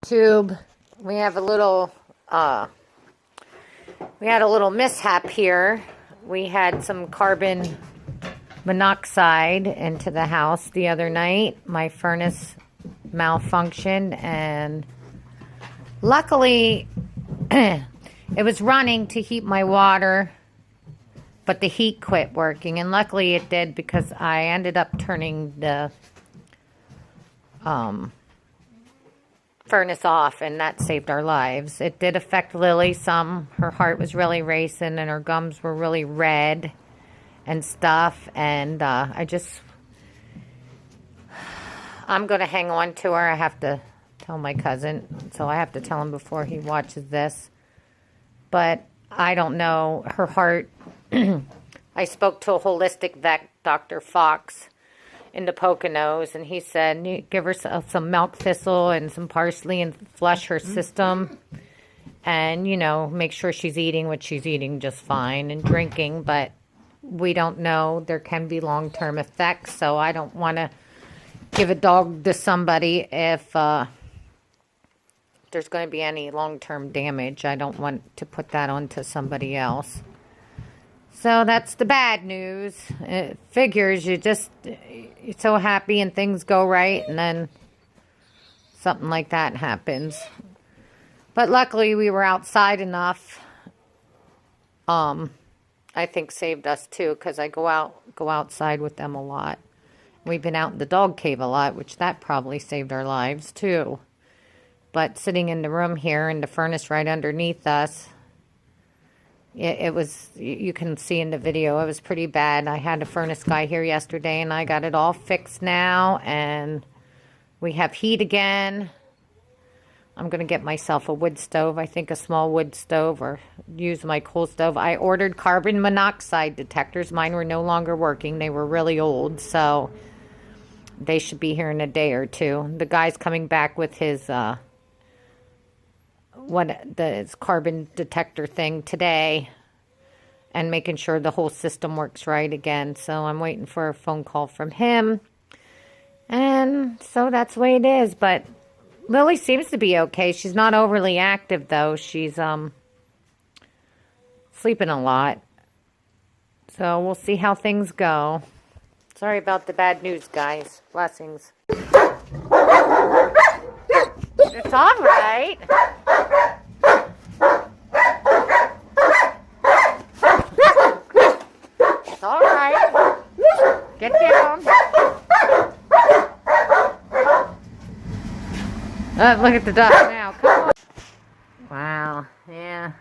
Tube. We have a little we had a little mishap here. We had some carbon monoxide into the house the other night. My furnace malfunctioned, and luckily it was running to heat my water, but the heat quit working, and luckily it did, because I ended up turning the furnace off, and that saved our lives. It did affect Lily some. Her heart was really racing, and her gums were really red and stuff, and I'm going to hang on to her. I have to tell my cousin, so I have to tell him before he watches this. But I don't know. Her heart, I spoke to a holistic vet, Dr. Fox, in the Poconos, and he said, you give her some milk thistle and some parsley and flush her system, and, you know, make sure she's eating what she's eating just fine and drinking. But we don't know. There can be long-term effects, so I don't want to give a dog to somebody if there's going to be any long-term damage. I don't want to put that onto somebody else. So that's the bad news. It figures you're so happy and things go right, and then something like that happens. But luckily we were outside enough. I think saved us too, because I go outside with them a lot. We've been out in the dog cave a lot, which that probably saved our lives too. But sitting in the room here and the furnace right underneath us, it was, you can see in the video, it was pretty bad. I had a furnace guy here yesterday, and I got it all fixed now, and we have heat again. I'm going to get myself a wood stove, I think a small wood stove, or use my coal stove. I ordered carbon monoxide detectors. Mine were no longer working. They were really old, so they should be here in a day or two. The guy's coming back with his carbon detector thing today, and making sure the whole system works right again. So I'm waiting for a phone call from him, and so that's the way it is. But Lily seems to be okay. She's not overly active though. She's sleeping a lot, so we'll see how things go. Sorry about the bad news, guys. Blessings. It's all right. It's all right. Get down. Look at the dog now. Come on. Wow. Yeah.